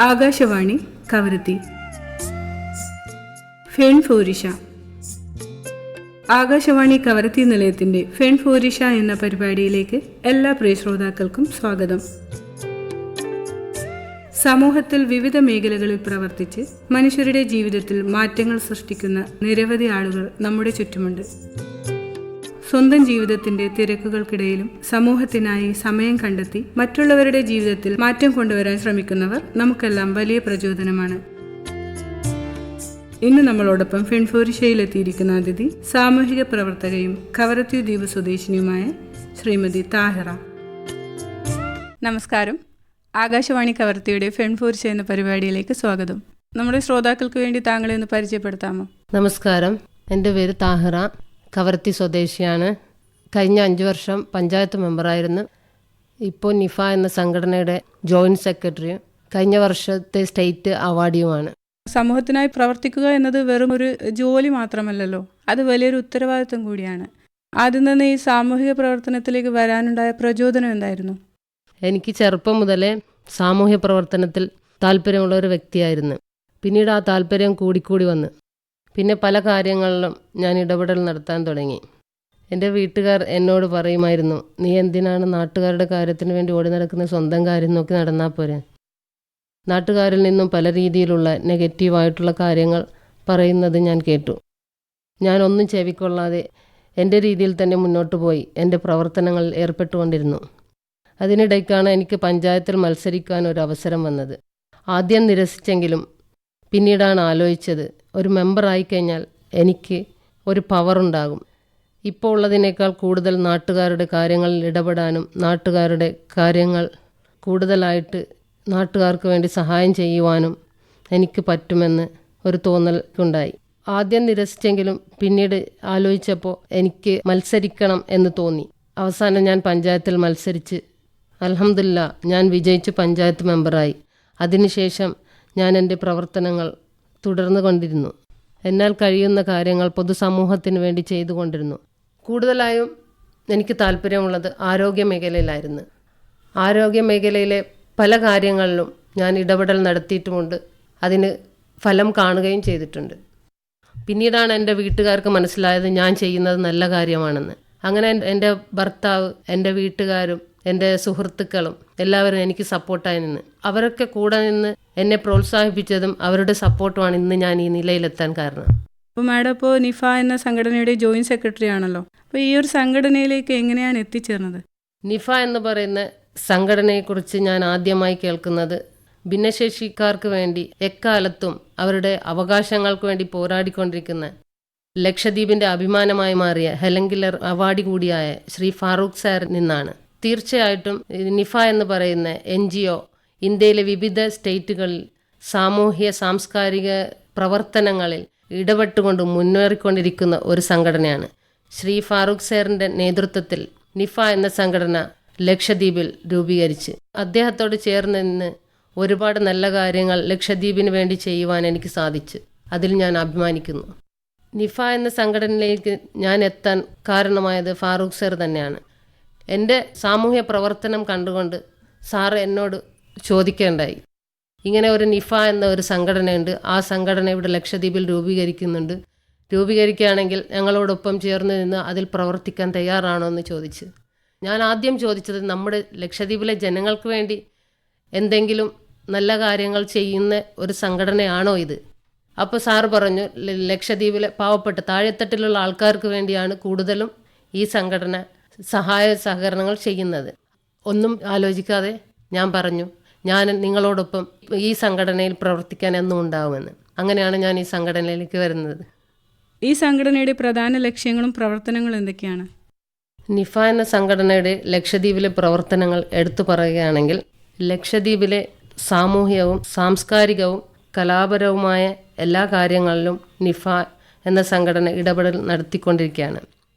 ആകാശവാണി കവരത്തി. ഫെൺഫോരിഷ. ആകാശവാണി കവരത്തി നിലയത്തിന്റെ ഫെൺഫോരിഷ എന്ന പരിപാടിയിലേക്ക് എല്ലാ പ്രിയ ശ്രോതാക്കൾക്കും സ്വാഗതം. സമൂഹത്തിൽ വിവിധ മേഖലകളിൽ പ്രവർത്തിച്ച് മനുഷ്യരുടെ ജീവിതത്തിൽ മാറ്റങ്ങൾ സൃഷ്ടിക്കുന്ന നിരവധി ആളുകൾ നമ്മുടെ ചുറ്റുമുണ്ട്. സ്വന്തം ജീവിതത്തിന്റെ തിരക്കുകൾക്കിടയിലും സമൂഹത്തിനായി സമയം കണ്ടെത്തി മറ്റുള്ളവരുടെ ജീവിതത്തിൽ മാറ്റം കൊണ്ടുവരാൻ ശ്രമിക്കുന്നവർ നമുക്കെല്ലാം വലിയ പ്രചോദനമാണ്. ഇന്ന് നമ്മളോടൊപ്പം ഫെൺഫോരിഷയിലെത്തിയിരിക്കുന്ന അതിഥി സാമൂഹിക പ്രവർത്തകയും കവരത്തി ദ്വീപ് സ്വദേശിനിയുമായ ശ്രീമതി താഹിറ. നമസ്കാരം. ആകാശവാണി കവരത്തിയുടെ ഫെൺഫോരിഷ എന്ന പരിപാടിയിലേക്ക് സ്വാഗതം. നമ്മുടെ ശ്രോതാക്കൾക്ക് വേണ്ടി താങ്കളെ ഒന്ന് പരിചയപ്പെടുത്താമോ? നമസ്കാരം, എൻ്റെ പേര് താഹിറ, കവരത്തി സ്വദേശിയാണ്. കഴിഞ്ഞ 5 വർഷം പഞ്ചായത്ത് മെമ്പറായിരുന്നു. ഇപ്പോൾ നിഫ എന്ന സംഘടനയുടെ ജോയിൻറ്റ് സെക്രട്ടറിയും കഴിഞ്ഞ വർഷത്തെ സ്റ്റേറ്റ് അവാർഡിയുമാണ്. സമൂഹത്തിനായി പ്രവർത്തിക്കുക എന്നത് വെറും ഒരു ജോലി മാത്രമല്ലല്ലോ, അത് വലിയൊരു ഉത്തരവാദിത്വം കൂടിയാണ്. ആദ്യം തന്നെ ഈ സാമൂഹിക പ്രവർത്തനത്തിലേക്ക് വരാനുണ്ടായ പ്രചോദനം എന്തായിരുന്നു? എനിക്ക് ചെറുപ്പം മുതലേ സാമൂഹ്യ പ്രവർത്തനത്തിൽ താല്പര്യമുള്ള ഒരു വ്യക്തിയായിരുന്നു. പിന്നീട് ആ താല്പര്യം കൂടിക്കൂടി വന്ന് പിന്നെ പല കാര്യങ്ങളിലും ഞാൻ ഇടപെടൽ നടത്താൻ തുടങ്ങി. എൻ്റെ വീട്ടുകാർ എന്നോട് പറയുമായിരുന്നു, നീ എന്തിനാണ് നാട്ടുകാരുടെ കാര്യത്തിന് വേണ്ടി ഓടി നടക്കുന്ന, സ്വന്തം കാര്യം നോക്കി നടന്നാൽ പോരെ. നാട്ടുകാരിൽ നിന്നും പല രീതിയിലുള്ള നെഗറ്റീവായിട്ടുള്ള കാര്യങ്ങൾ പറയുന്നത് ഞാൻ കേട്ടു. ഞാനൊന്നും ചെവിക്കൊള്ളാതെ എൻ്റെ രീതിയിൽ തന്നെ മുന്നോട്ട് പോയി എൻ്റെ പ്രവർത്തനങ്ങളിൽ ഏർപ്പെട്ടുകൊണ്ടിരുന്നു. അതിനിടയ്ക്കാണ് എനിക്ക് പഞ്ചായത്തിൽ മത്സരിക്കാൻ ഒരു അവസരം വന്നത്. ആദ്യം നിരസിച്ചെങ്കിലും പിന്നീടാണ് ആലോചിച്ചത്, ഒരു മെമ്പറായിക്കഴിഞ്ഞാൽ എനിക്ക് ഒരു പവറുണ്ടാകും. ഇപ്പോൾ ഉള്ളതിനേക്കാൾ കൂടുതൽ നാട്ടുകാരുടെ കാര്യങ്ങളിൽ ഇടപെടാനും നാട്ടുകാരുടെ കാര്യങ്ങൾ കൂടുതലായിട്ട് നാട്ടുകാർക്ക് വേണ്ടി സഹായം ചെയ്യുവാനും എനിക്ക് പറ്റുമെന്ന് ഒരു തോന്നലുണ്ടായി. ആദ്യം നിരസിച്ചെങ്കിലും പിന്നീട് ആലോചിച്ചപ്പോൾ എനിക്ക് മത്സരിക്കണം എന്ന് തോന്നി. അവസാനം ഞാൻ പഞ്ചായത്തിൽ മത്സരിച്ച് അൽഹംദുലില്ലാ ഞാൻ വിജയിച്ച് പഞ്ചായത്ത് മെമ്പറായി. അതിനുശേഷം ഞാൻ എൻ്റെ പ്രവർത്തനങ്ങൾ തുടർന്നു കൊണ്ടിരുന്നു. എന്നാൽ കഴിയുന്ന കാര്യങ്ങൾ പൊതുസമൂഹത്തിന് വേണ്ടി ചെയ്തുകൊണ്ടിരുന്നു. കൂടുതലായും എനിക്ക് താല്പര്യമുള്ളത് ആരോഗ്യ മേഖലയിലായിരുന്നു. ആരോഗ്യ മേഖലയിലെ പല കാര്യങ്ങളിലും ഞാൻ ഇടപെടൽ നടത്തിയിട്ടുമുണ്ട്. അതിന് ഫലം കാണുകയും ചെയ്തിട്ടുണ്ട്. പിന്നീടാണ് എൻ്റെ വീട്ടുകാർക്ക് മനസ്സിലായത് ഞാൻ ചെയ്യുന്നത് നല്ല കാര്യമാണെന്ന്. അങ്ങനെ എൻ്റെ ഭർത്താവ്, എൻ്റെ വീട്ടുകാരും എൻ്റെ സുഹൃത്തുക്കളും എല്ലാവരും എനിക്ക് സപ്പോർട്ടായി നിന്ന്, അവരൊക്കെ കൂടെ നിന്ന് എന്നെ പ്രോത്സാഹിപ്പിച്ചതും അവരുടെ സപ്പോർട്ടുമാണ് ഇന്ന് ഞാൻ ഈ നിലയിലെത്താൻ കാരണം. അപ്പോൾ മാഡം ഇപ്പോൾ നിഫ എന്ന സംഘടനയുടെ ജോയിൻറ്റ് സെക്രട്ടറി ആണല്ലോ. അപ്പോൾ ഈ ഒരു സംഘടനയിലേക്ക് എങ്ങനെയാണ് എത്തിച്ചേർന്നത്? നിഫ എന്ന് പറയുന്ന സംഘടനയെക്കുറിച്ച് ഞാൻ ആദ്യമായി കേൾക്കുന്നത് ഭിന്നശേഷിക്കാർക്ക് വേണ്ടി എക്കാലത്തും അവരുടെ അവകാശങ്ങൾക്ക് വേണ്ടി പോരാടിക്കൊണ്ടിരിക്കുന്ന ലക്ഷദ്വീപിൻ്റെ അഭിമാനമായി മാറിയ ഹെലൻ കെല്ലർ അവാർഡ് കൂടിയായ ശ്രീ ഫാറൂഖ് സാറിൽ നിന്നാണ്. തീർച്ചയായിട്ടും നിഫ എന്ന് പറയുന്ന NGO ഇന്ത്യയിലെ വിവിധ സ്റ്റേറ്റുകളിൽ സാമൂഹ്യ സാംസ്കാരിക പ്രവർത്തനങ്ങളിൽ ഇടപെട്ടുകൊണ്ട് മുന്നേറിക്കൊണ്ടിരിക്കുന്ന ഒരു സംഘടനയാണ്. ശ്രീ ഫാറൂഖ് സാറിൻ്റെ നേതൃത്വത്തിൽ നിഫ എന്ന സംഘടന ലക്ഷദ്വീപിൽ രൂപീകരിച്ച് അദ്ദേഹത്തോട് ചേർന്ന് നിന്ന് ഒരുപാട് നല്ല കാര്യങ്ങൾ ലക്ഷദ്വീപിന് വേണ്ടി ചെയ്യുവാൻ എനിക്ക് സാധിച്ചു. അതിൽ ഞാൻ അഭിമാനിക്കുന്നു. നിഫ എന്ന സംഘടനയിലേക്ക് ഞാൻ എത്താൻ കാരണമായത് ഫാറൂഖ് സാർ തന്നെയാണ്. എൻ്റെ സാമൂഹ്യ പ്രവർത്തനം കണ്ടുകൊണ്ട് സാറ് എന്നോട് ചോദിക്കേണ്ടായി, ഇങ്ങനെ ഒരു നിഫ എന്ന ഒരു സംഘടനയുണ്ട്, ആ സംഘടന ഇവിടെ ലക്ഷദ്വീപിൽ രൂപീകരിക്കുന്നുണ്ട്, രൂപീകരിക്കുകയാണെങ്കിൽ ഞങ്ങളോടൊപ്പം ചേർന്ന് നിന്ന് അതിൽ പ്രവർത്തിക്കാൻ തയ്യാറാണോ എന്ന് ചോദിച്ചു. ഞാൻ ആദ്യം ചോദിച്ചത് നമ്മുടെ ലക്ഷദ്വീപിലെ ജനങ്ങൾക്ക് വേണ്ടി എന്തെങ്കിലും നല്ല കാര്യങ്ങൾ ചെയ്യുന്ന ഒരു സംഘടനയാണോ ഇത്? അപ്പോൾ സാറ് പറഞ്ഞു, ലക്ഷദ്വീപിലെ പാവപ്പെട്ട താഴെത്തട്ടിലുള്ള ആൾക്കാർക്ക് വേണ്ടിയാണ് കൂടുതലും ഈ സംഘടന സഹായ സഹകരണങ്ങൾ ചെയ്യുന്നത്. ഒന്നും ആലോചിക്കാതെ ഞാൻ പറഞ്ഞു, ഞാൻ നിങ്ങളോടൊപ്പം ഈ സംഘടനയിൽ പ്രവർത്തിക്കാൻ എന്നും ഉണ്ടാവുമെന്ന്. അങ്ങനെയാണ് ഞാൻ ഈ സംഘടനയിലേക്ക് വരുന്നത്. ഈ സംഘടനയുടെ പ്രധാന ലക്ഷ്യങ്ങളും പ്രവർത്തനങ്ങളും എന്തൊക്കെയാണ്? നിഫ എന്ന സംഘടനയുടെ ലക്ഷദ്വീപിലെ പ്രവർത്തനങ്ങൾ എടുത്തു പറയുകയാണെങ്കിൽ, ലക്ഷദ്വീപിലെ സാമൂഹികവും സാംസ്കാരികവും കലാപരവുമായ എല്ലാ കാര്യങ്ങളിലും നിഫ എന്ന സംഘടന ഇടപെടൽ നടത്തിക്കൊണ്ടിരിക്കുകയാണ്.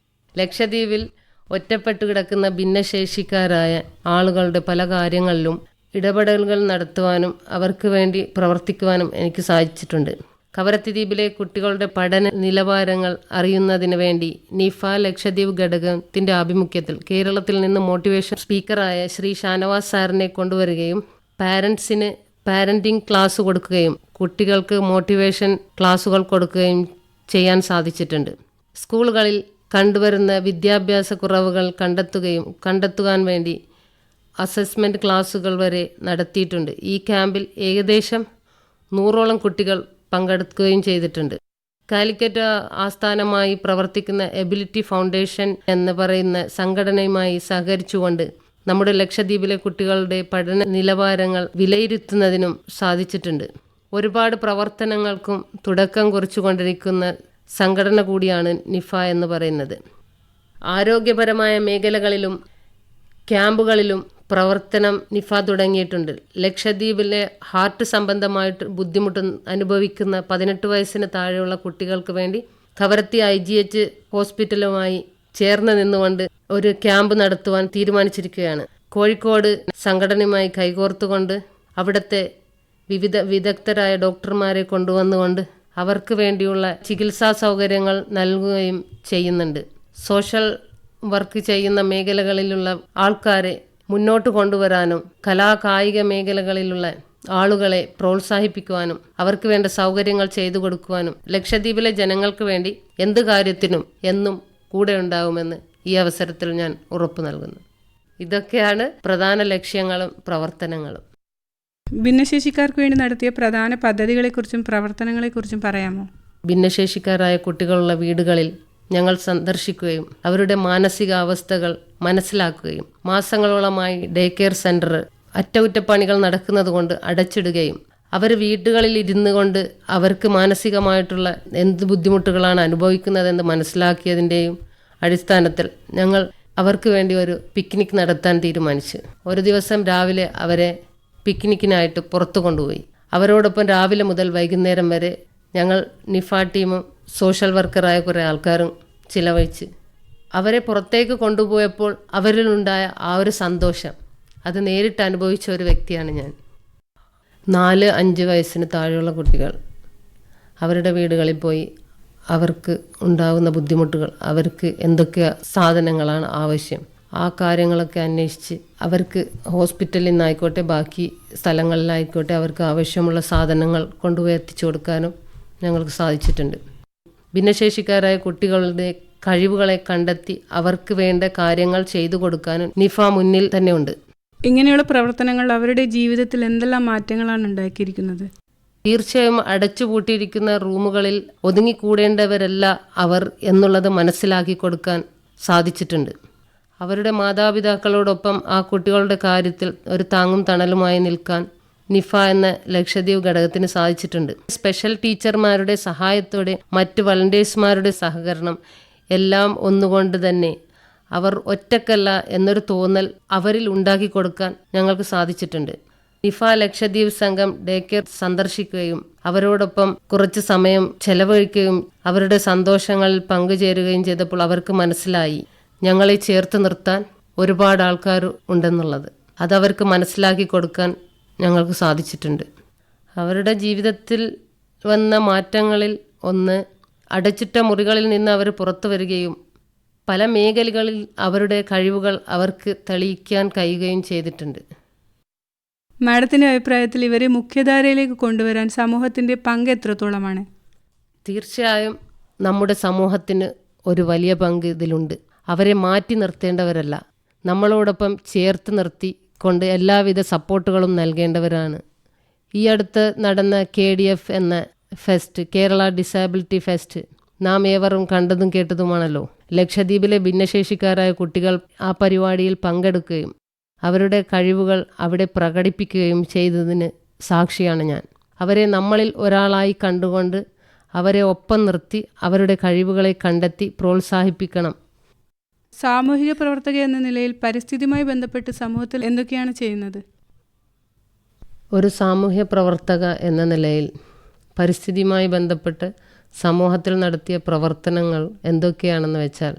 ലക്ഷദ്വീപിൽ ഒറ്റപ്പെട്ടു കിടക്കുന്ന ഭിന്നശേഷിക്കാരായ ആളുകളുടെ പല കാര്യങ്ങളിലും ഇടപെടലുകൾ നടത്തുവാനും അവർക്ക് വേണ്ടി പ്രവർത്തിക്കുവാനും എനിക്ക് സാധിച്ചിട്ടുണ്ട്. കവരത്തി ദ്വീപിലെ കുട്ടികളുടെ പഠന നിലവാരങ്ങൾ അറിയുന്നതിന് വേണ്ടി നിഫ ലക്ഷദ്വീപ് ഘടകത്തിൻ്റെ ആഭിമുഖ്യത്തിൽ കേരളത്തിൽ നിന്ന് മോട്ടിവേഷൻ സ്പീക്കറായ ശ്രീ ഷാനവാസ് സാറിനെ കൊണ്ടുവരികയും പാരൻസിന് പാരൻറ്റിംഗ് ക്ലാസ് കൊടുക്കുകയും കുട്ടികൾക്ക് മോട്ടിവേഷൻ ക്ലാസുകൾ കൊടുക്കുകയും ചെയ്യാൻ സാധിച്ചിട്ടുണ്ട്. സ്കൂളുകളിൽ കണ്ടുവരുന്ന വിദ്യാഭ്യാസ കുറവുകൾ കണ്ടെത്തുവാൻ വേണ്ടി അസസ്മെൻറ്റ് ക്ലാസുകൾ വരെ നടത്തിയിട്ടുണ്ട്. ഈ ക്യാമ്പിൽ ഏകദേശം 100ഓളം കുട്ടികൾ പങ്കെടുക്കുകയും ചെയ്തിട്ടുണ്ട്. കാലിക്കറ്റ് ആസ്ഥാനമായി പ്രവർത്തിക്കുന്ന എബിലിറ്റി ഫൗണ്ടേഷൻ എന്ന് പറയുന്ന സംഘടനയുമായി സഹകരിച്ചുകൊണ്ട് നമ്മുടെ ലക്ഷദ്വീപിലെ കുട്ടികളുടെ പഠന നിലവാരങ്ങൾ വിലയിരുത്തുന്നതിനും സാധിച്ചിട്ടുണ്ട്. ഒരുപാട് പ്രവർത്തനങ്ങൾക്കും തുടക്കം കുറിച്ചുകൊണ്ടിരിക്കുന്ന സംഘടന കൂടിയാണ് നിഫ എന്ന് പറയുന്നത്. ആരോഗ്യപരമായ മേഖലകളിലും ക്യാമ്പുകളിലും പ്രവർത്തനം നിഫ തുടങ്ങിയിട്ടുണ്ട്. ലക്ഷദ്വീപിലെ ഹാർട്ട് സംബന്ധമായിട്ട് ബുദ്ധിമുട്ട് അനുഭവിക്കുന്ന 18 വയസ്സിന് താഴെയുള്ള കുട്ടികൾക്ക് വേണ്ടി കവരത്തി IGH ഹോസ്പിറ്റലുമായി ചേർന്ന് നിന്നുകൊണ്ട് ഒരു ക്യാമ്പ് നടത്തുവാൻ തീരുമാനിച്ചിരിക്കുകയാണ്. കോഴിക്കോട് സംഘടനയുമായി കൈകോർത്തുകൊണ്ട് അവിടുത്തെ വിവിധ വിദഗ്ധരായ ഡോക്ടർമാരെ കൊണ്ടുവന്നുകൊണ്ട് അവർക്ക് വേണ്ടിയുള്ള ചികിത്സാ സൗകര്യങ്ങൾ നൽകുകയും ചെയ്യുന്നുണ്ട്. സോഷ്യൽ വർക്ക് ചെയ്യുന്ന മേഖലകളിലുള്ള ആൾക്കാരെ മുന്നോട്ട് കൊണ്ടുവരാനും കലാകായിക മേഖലകളിലുള്ള ആളുകളെ പ്രോത്സാഹിപ്പിക്കുവാനും അവർക്ക് വേണ്ട സൗകര്യങ്ങൾ ചെയ്തു കൊടുക്കുവാനും ലക്ഷദ്വീപിലെ ജനങ്ങൾക്ക് വേണ്ടി എന്ത് കാര്യത്തിനും എന്നും കൂടെ ഉണ്ടാകുമെന്ന് ഈ അവസരത്തിൽ ഞാൻ ഉറപ്പു നൽകുന്നു. ഇതൊക്കെയാണ് പ്രധാന ലക്ഷ്യങ്ങളും പ്രവർത്തനങ്ങളും. ഭിന്നശേഷിക്കാർക്ക് വേണ്ടി നടത്തിയ പ്രധാന പദ്ധതികളെക്കുറിച്ചും പ്രവർത്തനങ്ങളെക്കുറിച്ചും പറയാമോ? ഭിന്നശേഷിക്കാരായ കുട്ടികളുള്ള വീടുകളിൽ ഞങ്ങൾ സന്ദർശിക്കുകയും അവരുടെ മാനസികാവസ്ഥകൾ മനസ്സിലാക്കുകയും മാസങ്ങളോളമായി ഡേ കെയർ സെൻറ്റർ അറ്റകുറ്റപ്പണികൾ നടക്കുന്നത് കൊണ്ട് അടച്ചിടുകയും അവർ വീടുകളിൽ ഇരുന്നു കൊണ്ട് അവർക്ക് മാനസികമായിട്ടുള്ള എന്ത് ബുദ്ധിമുട്ടുകളാണ് അനുഭവിക്കുന്നതെന്ന് മനസ്സിലാക്കിയതിൻ്റെയും അടിസ്ഥാനത്തിൽ ഞങ്ങൾ അവർക്ക് വേണ്ടി ഒരു പിക്നിക് നടത്താൻ തീരുമാനിച്ചു. ഒരു ദിവസം രാവിലെ അവരെ പിക്നിക്കിനായിട്ട് പുറത്തു കൊണ്ടുപോയി. അവരോടൊപ്പം രാവിലെ മുതൽ വൈകുന്നേരം വരെ ഞങ്ങൾ നിഫ ടീമും സോഷ്യൽ വർക്കറായ കുറേ ആൾക്കാരും ചിലവഴിച്ച് അവരെ പുറത്തേക്ക് കൊണ്ടുപോയപ്പോൾ അവരിലുണ്ടായ ആ ഒരു സന്തോഷം അത് നേരിട്ട് അനുഭവിച്ച ഒരു വ്യക്തിയാണ് ഞാൻ. 4-5 വയസ്സിന് താഴെയുള്ള കുട്ടികൾ അവരുടെ വീടുകളിൽ പോയി അവർക്ക് ഉണ്ടാകുന്ന ബുദ്ധിമുട്ടുകൾ, അവർക്ക് എന്തൊക്കെ സാധനങ്ങളാണ് ആവശ്യം, ആ കാര്യങ്ങളൊക്കെ അന്വേഷിച്ച് അവർക്ക് ഹോസ്പിറ്റലിൽ നിന്നായിക്കോട്ടെ ബാക്കി സ്ഥലങ്ങളിലായിക്കോട്ടെ അവർക്ക് ആവശ്യമുള്ള സാധനങ്ങൾ കൊണ്ടുപോയി എത്തിച്ചു കൊടുക്കാനും ഞങ്ങൾക്ക് സാധിച്ചിട്ടുണ്ട്. ഭിന്നശേഷിക്കാരായ കുട്ടികളുടെ കഴിവുകളെ കണ്ടെത്തി അവർക്ക് വേണ്ട കാര്യങ്ങൾ ചെയ്തു കൊടുക്കാനും നിഫ മുന്നിൽ തന്നെ ഉണ്ട്. ഇങ്ങനെയുള്ള പ്രവർത്തനങ്ങൾ അവരുടെ ജീവിതത്തിൽ എന്തെല്ലാം മാറ്റങ്ങളാണ് ഉണ്ടാക്കിയിരിക്കുന്നത്? തീർച്ചയായും അടച്ചുപൂട്ടിയിരിക്കുന്ന റൂമുകളിൽ ഒതുങ്ങിക്കൂടേണ്ടവരല്ല അവർ എന്നുള്ളത് മനസ്സിലാക്കി കൊടുക്കാൻ സാധിച്ചിട്ടുണ്ട്. അവരുടെ മാതാപിതാക്കളോടൊപ്പം ആ കുട്ടികളുടെ കാര്യത്തിൽ ഒരു താങ്ങും തണലുമായി നിൽക്കാൻ നിഫ എന്ന ലക്ഷദ്വീപ് ഘടകത്തിന് സാധിച്ചിട്ടുണ്ട്. സ്പെഷ്യൽ ടീച്ചർമാരുടെ സഹായത്തോടെ മറ്റ് വളണ്ടിയേഴ്സ്മാരുടെ സഹകരണം എല്ലാം ഒന്നുകൊണ്ട് തന്നെ അവർ ഒറ്റക്കല്ല എന്നൊരു തോന്നൽ അവരിൽ ഉണ്ടാക്കി കൊടുക്കാൻ ഞങ്ങൾക്ക് സാധിച്ചിട്ടുണ്ട്. നിഫ ലക്ഷദ്വീപ് സംഘം ഡേ കെയർ സന്ദർശിക്കുകയും അവരോടൊപ്പം കുറച്ച് സമയം ചെലവഴിക്കുകയും അവരുടെ സന്തോഷങ്ങളിൽ പങ്കുചേരുകയും ചെയ്തപ്പോൾ അവർക്ക് മനസ്സിലായി ഞങ്ങളെ ചേർത്ത് നിർത്താൻ ഒരുപാട് ആൾക്കാർ ഉണ്ടെന്നുള്ളത്. അതവർക്ക് മനസ്സിലാക്കി കൊടുക്കാൻ ഞങ്ങൾക്ക് സാധിച്ചിട്ടുണ്ട്. അവരുടെ ജീവിതത്തിൽ വന്ന മാറ്റങ്ങളിൽ ഒന്ന്, അടച്ചിട്ട മുറികളിൽ നിന്ന് അവർ പുറത്തു വരികയും പല മേഖലകളിൽ അവരുടെ കഴിവുകൾ അവർക്ക് തെളിയിക്കാൻ കഴിയുകയും ചെയ്തിട്ടുണ്ട്. മാഡത്തിൻ്റെ അഭിപ്രായത്തിൽ ഇവരെ മുഖ്യധാരയിലേക്ക് കൊണ്ടുവരാൻ സമൂഹത്തിൻ്റെ പങ്ക് എത്രത്തോളമാണ്? തീർച്ചയായും നമ്മുടെ സമൂഹത്തിന് ഒരു വലിയ പങ്ക് ഇതിലുണ്ട്. അവരെ മാറ്റി നിർത്തേണ്ടവരല്ല, നമ്മളോടൊപ്പം ചേർത്ത് നിർത്തിക്കൊണ്ട് എല്ലാവിധ സപ്പോർട്ടുകളും നൽകേണ്ടവരാണ്. ഈ അടുത്ത് നടന്ന KDF എന്ന ഫെസ്റ്റ്, കേരള ഡിസബിലിറ്റി ഫെസ്റ്റ്, നാം ഏവരും കണ്ടതും കേട്ടതുമാണല്ലോ. ലക്ഷദ്വീപിലെ ഭിന്നശേഷിക്കാരായ കുട്ടികൾ ആ പരിപാടിയിൽ പങ്കെടുക്കുകയും അവരുടെ കഴിവുകൾ അവിടെ പ്രകടിപ്പിക്കുകയും ചെയ്തതിന് സാക്ഷിയാണ് ഞാൻ. അവരെ നമ്മളിൽ ഒരാളായി കണ്ടുകൊണ്ട് അവരെ ഒപ്പം നിർത്തി അവരുടെ കഴിവുകളെ കണ്ടെത്തി പ്രോത്സാഹിപ്പിക്കണം. സാമൂഹിക പ്രവർത്തക എന്ന നിലയിൽ പരിസ്ഥിതിയുമായി ബന്ധപ്പെട്ട് സമൂഹത്തിൽ എന്തൊക്കെയാണ് ചെയ്യുന്നത്? ഒരു സാമൂഹ്യ പ്രവർത്തക എന്ന നിലയിൽ പരിസ്ഥിതിയുമായി ബന്ധപ്പെട്ട് സമൂഹത്തിൽ നടത്തിയ പ്രവർത്തനങ്ങൾ എന്തൊക്കെയാണെന്ന് വെച്ചാൽ,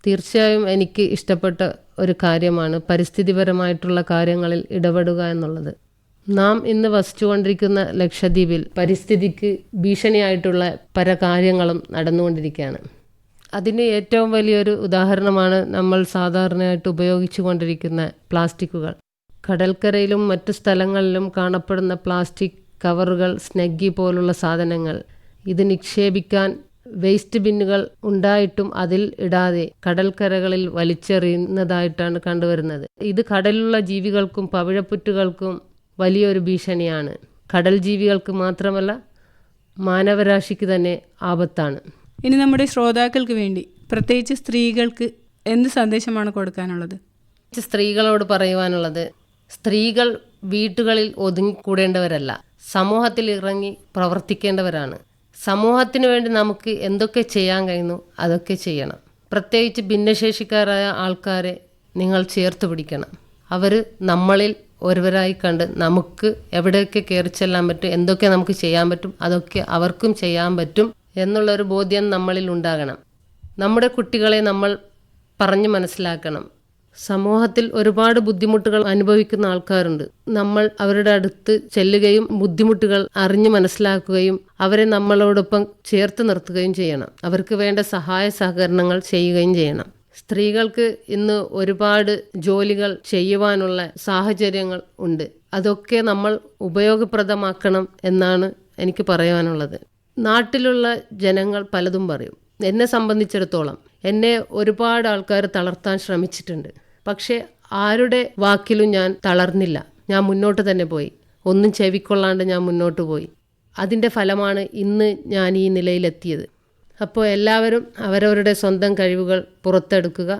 തീർച്ചയായും എനിക്ക് ഇഷ്ടപ്പെട്ട ഒരു കാര്യമാണ് പരിസ്ഥിതിപരമായിട്ടുള്ള കാര്യങ്ങളിൽ ഇടപെടുക എന്നുള്ളത്. നാം ഇന്ന് വസിച്ചുകൊണ്ടിരിക്കുന്ന ലക്ഷദ്വീപിൽ പരിസ്ഥിതിക്ക് ഭീഷണിയായിട്ടുള്ള പല കാര്യങ്ങളും നടന്നുകൊണ്ടിരിക്കുകയാണ്. അതിന് ഏറ്റവും വലിയൊരു ഉദാഹരണമാണ് നമ്മൾ സാധാരണയായിട്ട് ഉപയോഗിച്ചു കൊണ്ടിരിക്കുന്ന പ്ലാസ്റ്റിക്കുകൾ. കടൽക്കരയിലും മറ്റു സ്ഥലങ്ങളിലും കാണപ്പെടുന്ന പ്ലാസ്റ്റിക് കവറുകൾ, സ്നഗ്ഗി പോലുള്ള സാധനങ്ങൾ ഇത് നിക്ഷേപിക്കാൻ വേസ്റ്റ് ബിന്നുകൾ ഉണ്ടായിട്ടും അതിൽ ഇടാതെ കടൽക്കരകളിൽ വലിച്ചെറിയുന്നതായിട്ടാണ് കണ്ടുവരുന്നത്. ഇത് കടലിലുള്ള ജീവികൾക്കും പവിഴപ്പുറ്റുകൾക്കും വലിയൊരു ഭീഷണിയാണ്. കടൽ ജീവികൾക്ക് മാത്രമല്ല, മാനവരാശിക്ക് തന്നെ ആപത്താണ്. ഇനി നമ്മുടെ ശ്രോതാക്കൾക്ക് വേണ്ടി, പ്രത്യേകിച്ച് സ്ത്രീകൾക്ക്, എന്ത് സന്ദേശമാണ് കൊടുക്കാനുള്ളത്? സ്ത്രീകളോട് പറയുവാനുള്ളത്, സ്ത്രീകൾ വീട്ടുകളിൽ ഒതുങ്ങിക്കൂടേണ്ടവരല്ല, സമൂഹത്തിൽ ഇറങ്ങി പ്രവർത്തിക്കേണ്ടവരാണ്. സമൂഹത്തിന് വേണ്ടി നമുക്ക് എന്തൊക്കെ ചെയ്യാൻ കഴിയുന്നു അതൊക്കെ ചെയ്യണം. പ്രത്യേകിച്ച് ഭിന്നശേഷിക്കാരായ ആൾക്കാരെ നിങ്ങൾ ചേർത്ത് പിടിക്കണം. അവർ നമ്മളിൽ ഒരുവരായി കണ്ട് നമുക്ക് എവിടെയൊക്കെ കയറി ചെല്ലാൻ പറ്റും, എന്തൊക്കെ നമുക്ക് ചെയ്യാൻ പറ്റും അതൊക്കെ അവർക്കും ചെയ്യാൻ പറ്റും എന്നുള്ളൊരു ബോധ്യം നമ്മളിൽ ഉണ്ടാകണം. നമ്മുടെ കുട്ടികളെ നമ്മൾ പറഞ്ഞു മനസ്സിലാക്കണം. സമൂഹത്തിൽ ഒരുപാട് ബുദ്ധിമുട്ടുകൾ അനുഭവിക്കുന്ന ആൾക്കാരുണ്ട്. നമ്മൾ അവരുടെ അടുത്ത് ചെല്ലുകയും ബുദ്ധിമുട്ടുകൾ അറിഞ്ഞു മനസ്സിലാക്കുകയും അവരെ നമ്മളോടൊപ്പം ചേർത്ത് നിർത്തുകയും ചെയ്യണം. അവർക്ക് വേണ്ട സഹായ സഹകരണങ്ങൾ ചെയ്യുകയും ചെയ്യണം. സ്ത്രീകൾക്ക് ഇന്ന് ഒരുപാട് ജോലികൾ ചെയ്യുവാനുള്ള സാഹചര്യങ്ങൾ ഉണ്ട്. അതൊക്കെ നമ്മൾ ഉപയോഗപ്രദമാക്കണം എന്നാണ് എനിക്ക് പറയാനുള്ളത്. നാട്ടിലുള്ള ജനങ്ങൾ പലതും പറയും. എന്നെ സംബന്ധിച്ചിടത്തോളം എന്നെ ഒരുപാട് ആൾക്കാർ തളർത്താൻ ശ്രമിച്ചിട്ടുണ്ട്. പക്ഷേ ആരുടെ വാക്കിലും ഞാൻ തളർന്നില്ല. ഞാൻ മുന്നോട്ട് തന്നെ പോയി. ഒന്നും ചെവിക്കൊള്ളാണ്ട് ഞാൻ മുന്നോട്ട് പോയി. അതിൻ്റെ ഫലമാണ് ഇന്ന് ഞാൻ ഈ നിലയിലെത്തിയത്. അപ്പോൾ എല്ലാവരും അവരവരുടെ സ്വന്തം കഴിവുകൾ പുറത്തെടുക്കുക,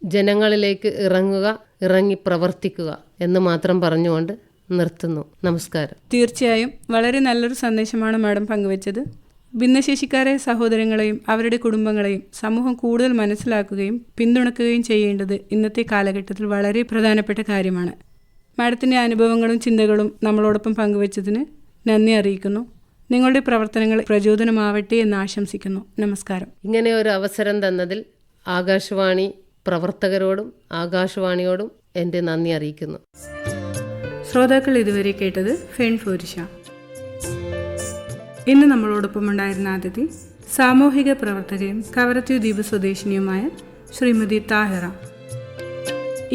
ജനങ്ങളിലേക്ക് ഇറങ്ങുക, ഇറങ്ങി പ്രവർത്തിക്കുക എന്ന് മാത്രം പറഞ്ഞുകൊണ്ട് നിർത്തുന്നു. നമസ്കാരം. തീർച്ചയായും വളരെ നല്ലൊരു സന്ദേശമാണ് മാഡം പങ്കുവച്ചത്. ഭിന്നശേഷിക്കാരായ സഹോദരങ്ങളെയും അവരുടെ കുടുംബങ്ങളെയും സമൂഹം കൂടുതൽ മനസ്സിലാക്കുകയും പിന്തുണക്കുകയും ചെയ്യേണ്ടത് ഇന്നത്തെ കാലഘട്ടത്തിൽ വളരെ പ്രധാനപ്പെട്ട കാര്യമാണ്. മാഡത്തിൻ്റെ അനുഭവങ്ങളും ചിന്തകളും നമ്മളോടൊപ്പം പങ്കുവച്ചതിന് നന്ദി അറിയിക്കുന്നു. നിങ്ങളുടെ പ്രവർത്തനങ്ങൾ പ്രചോദനമാവട്ടെ എന്ന് ആശംസിക്കുന്നു. നമസ്കാരം. ഇങ്ങനെ ഒരു അവസരം തന്നതിൽ ആകാശവാണി പ്രവർത്തകരോടും ആകാശവാണിയോടും എൻ്റെ നന്ദി അറിയിക്കുന്നു. ശ്രോതാക്കൾ ഇതുവരെ കേട്ടത് ഫെൺ ഫോരിഷ. ഇന്ന് നമ്മളോടൊപ്പം ഉണ്ടായിരുന്ന അതിഥി സാമൂഹിക പ്രവർത്തകയും കവരത്തി ദ്വീപ് സ്വദേശിനിയുമായ ശ്രീമതി താഹിറ.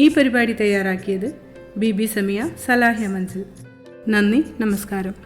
ഈ പരിപാടി തയ്യാറാക്കിയത് ബിബി സമിയ, സലാഹ്യ മൻസിൽ. നന്ദി, നമസ്കാരം.